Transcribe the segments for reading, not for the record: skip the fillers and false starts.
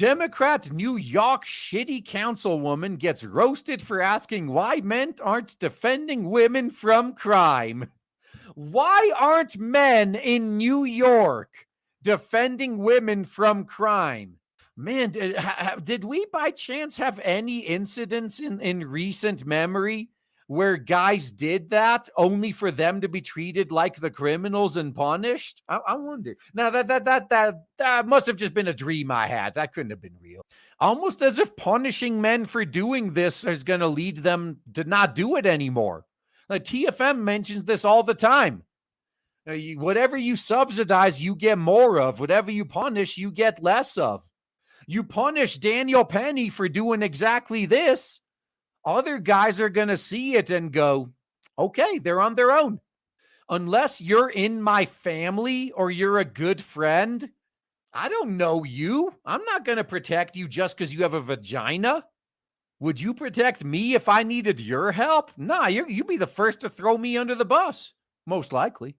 Democrat New York shitty councilwoman gets roasted for asking why men aren't defending women from crime. Why aren't men in New York defending women from crime? Man, did we by chance have any incidents in recent memory where guys did that only for them to be treated like the criminals and punished? I wonder. Now that must have just been a dream I had. That couldn't have been real. Almost as if punishing men for doing this is going to lead them to not do it anymore. Like TFM mentions this all the time. Whatever you subsidize, you get more of. Whatever you punish, you get less of. You punish Daniel Penny for doing exactly this. Other guys are going to see it and go, okay, they're on their own. Unless you're in my family or you're a good friend, I don't know you. I'm not going to protect you just because you have a vagina. Would you protect me if I needed your help? Nah, you'd be the first to throw me under the bus, most likely.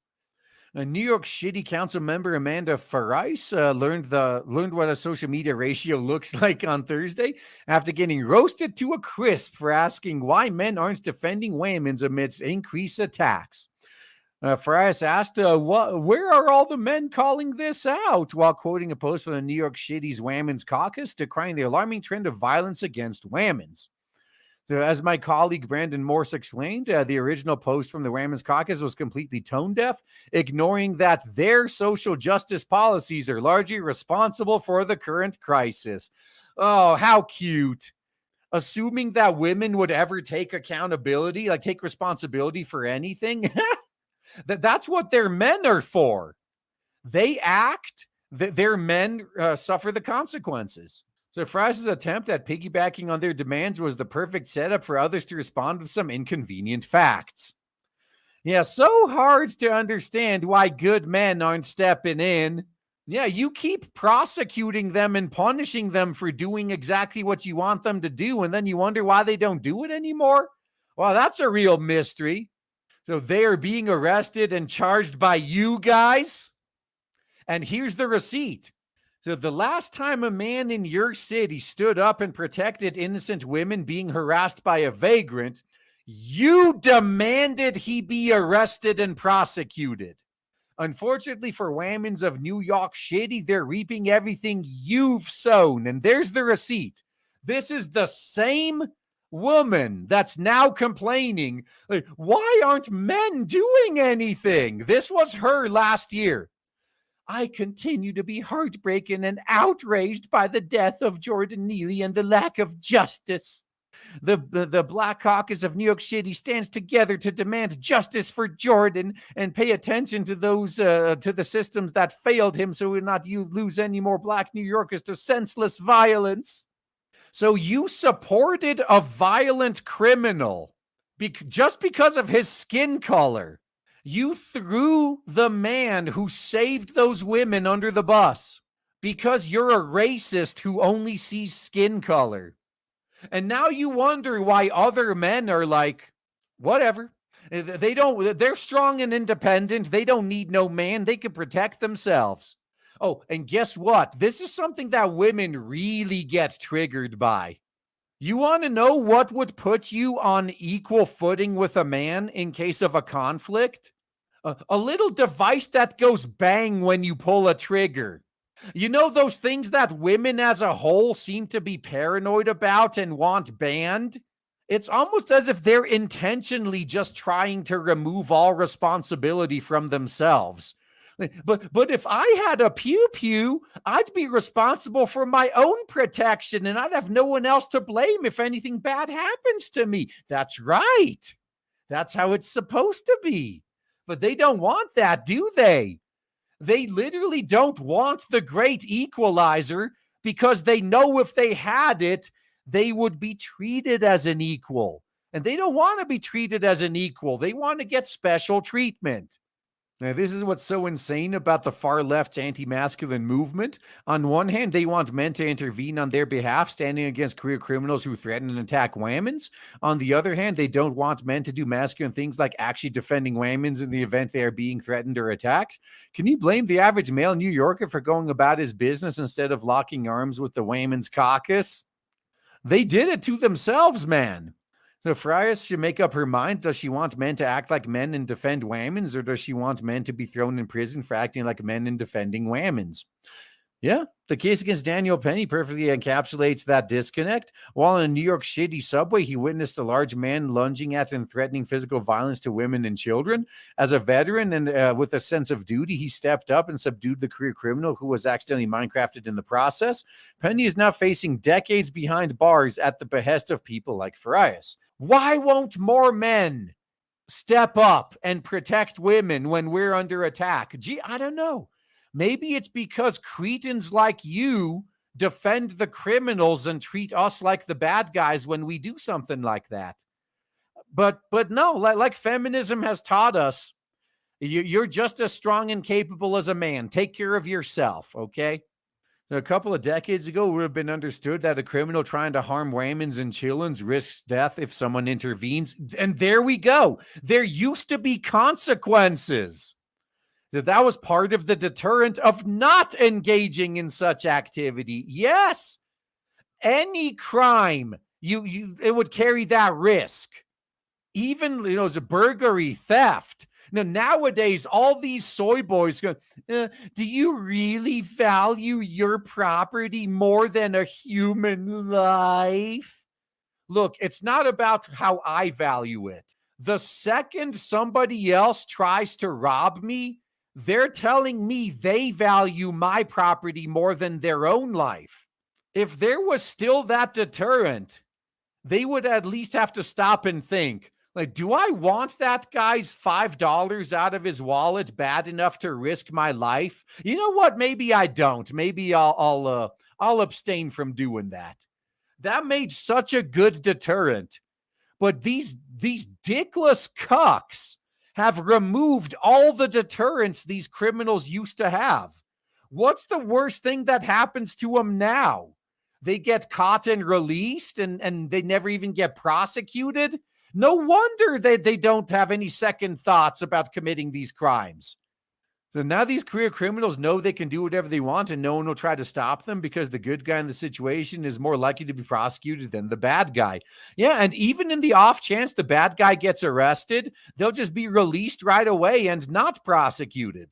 A New York City Council member Amanda Farice learned what a social media ratio looks like on Thursday after getting roasted to a crisp for asking why men aren't defending women amidst increased attacks. Farice asked, where are all the men calling this out? While quoting a post from the New York City's Women's Caucus decrying the alarming trend of violence against women. So as my colleague Brandon Morse explained, the original post from the Women's Caucus was completely tone deaf, ignoring that their social justice policies are largely responsible for the current crisis. Oh, how cute. Assuming that women would ever take accountability, like take responsibility for anything. That's what their men are for. They act, their men suffer the consequences. So Farice's attempt at piggybacking on their demands was the perfect setup for others to respond with some inconvenient facts. Yeah, so hard to understand why good men aren't stepping in. Yeah, you keep prosecuting them and punishing them for doing exactly what you want them to do, and then you wonder why they don't do it anymore? Well, that's a real mystery. So they are being arrested and charged by you guys? And here's the receipt. So the last time a man in your city stood up and protected innocent women being harassed by a vagrant, you demanded he be arrested and prosecuted. Unfortunately for Whammons of New York City, they're reaping everything you've sown. And there's the receipt. This is the same woman that's now complaining, like, why aren't men doing anything? This was her last year. I continue to be heartbroken and outraged by the death of Jordan Neely and the lack of justice. The Black Caucus of New York City stands together to demand justice for Jordan and pay attention to those to the systems that failed him, so we will not lose any more Black New Yorkers to senseless violence. So you supported a violent criminal just because of his skin color. You threw the man who saved those women under the bus because you're a racist who only sees skin color. And now you wonder why other men are like, whatever. They're strong and independent. They don't need no man. They can protect themselves. Oh, and guess what? This is something that women really get triggered by. You want to know what would put you on equal footing with a man in case of a conflict? A little device that goes bang when you pull a trigger. You know those things that women as a whole seem to be paranoid about and want banned? It's almost as if they're intentionally just trying to remove all responsibility from themselves. But if I had a pew-pew, I'd be responsible for my own protection and I'd have no one else to blame if anything bad happens to me. That's right. That's how it's supposed to be. But they don't want that, do they? They literally don't want the great equalizer because they know if they had it, they would be treated as an equal. And they don't want to be treated as an equal. They want to get special treatment. Now, this is what's so insane about the far left's anti-masculine movement. On one hand, they want men to intervene on their behalf, standing against career criminals who threaten and attack whammons. On the other hand, they don't want men to do masculine things like actually defending whammons in the event they are being threatened or attacked. Can you blame the average male New Yorker for going about his business instead of locking arms with the whammons caucus? They did it to themselves, man. So Farice should make up her mind. Does she want men to act like men and defend whammons, or does she want men to be thrown in prison for acting like men and defending whammons? Yeah, the case against Daniel Penny perfectly encapsulates that disconnect. While in a New York City subway, he witnessed a large man lunging at and threatening physical violence to women and children. As a veteran and with a sense of duty, he stepped up and subdued the career criminal who was accidentally Minecrafted in the process. Penny is now facing decades behind bars at the behest of people like Farice. Why won't more men step up and protect women when we're under attack? Gee, I don't know. Maybe it's because cretins like you defend the criminals and treat us like the bad guys when we do something like that. But no, like feminism has taught us, you're just as strong and capable as a man. Take care of yourself, okay? A couple of decades ago, it would have been understood that a criminal trying to harm whammons and chillins risks death if someone intervenes. And there we go. There used to be consequences. That was part of the deterrent of not engaging in such activity. Yes, any crime, it would carry that risk. Even, as a burglary, theft. Now, nowadays, all these soy boys go, do you really value your property more than a human life? Look, it's not about how I value it. The second somebody else tries to rob me, they're telling me they value my property more than their own life. If there was still that deterrent, they would at least have to stop and think, like, do I want that guy's $5 out of his wallet bad enough to risk my life? You know what? Maybe I don't. Maybe I'll abstain from doing that. That made such a good deterrent. But these dickless cucks have removed all the deterrents these criminals used to have. What's the worst thing that happens to them now? They get caught and released and they never even get prosecuted? No wonder that they don't have any second thoughts about committing these crimes. So now these career criminals know they can do whatever they want and no one will try to stop them because the good guy in the situation is more likely to be prosecuted than the bad guy. Yeah, and even in the off chance the bad guy gets arrested, they'll just be released right away and not prosecuted.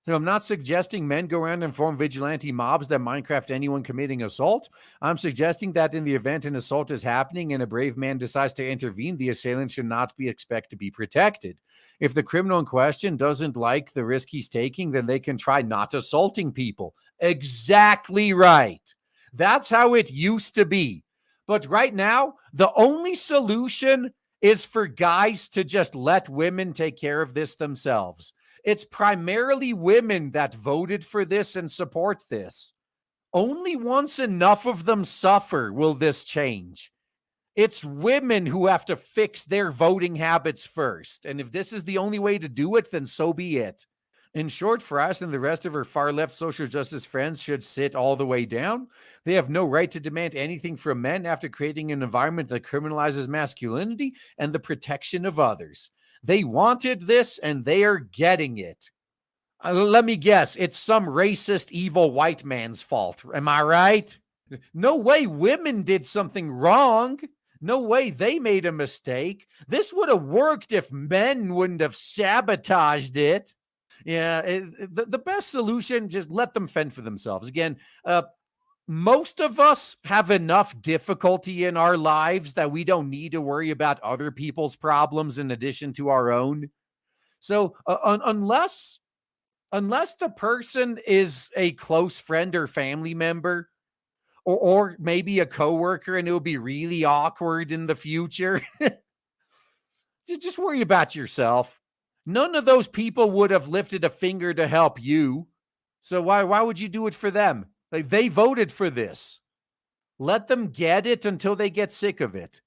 So I'm not suggesting men go around and form vigilante mobs that Minecraft anyone committing assault. I'm suggesting that in the event an assault is happening and a brave man decides to intervene, the assailant should not be expected to be protected. If the criminal in question doesn't like the risk he's taking, then they can try not assaulting people. Exactly right. That's how it used to be. But right now, the only solution is for guys to just let women take care of this themselves. It's primarily women that voted for this and support this. Only once enough of them suffer will this change. It's women who have to fix their voting habits first. And if this is the only way to do it, then so be it. In short, Farice and the rest of her far-left social justice friends should sit all the way down. They have no right to demand anything from men after creating an environment that criminalizes masculinity and the protection of others. They wanted this, and they are getting it. Let me guess, it's some racist, evil white man's fault. Am I right? No way women did something wrong. No way they made a mistake. This would have worked if men wouldn't have sabotaged it. Yeah, the best solution, just let them fend for themselves. Again, most of us have enough difficulty in our lives that we don't need to worry about other people's problems in addition to our own. So unless the person is a close friend or family member, or maybe a coworker, and it will be really awkward in the future, just worry about yourself. None of those people would have lifted a finger to help you. So why would you do it for them? Like, they voted for this. Let them get it until they get sick of it.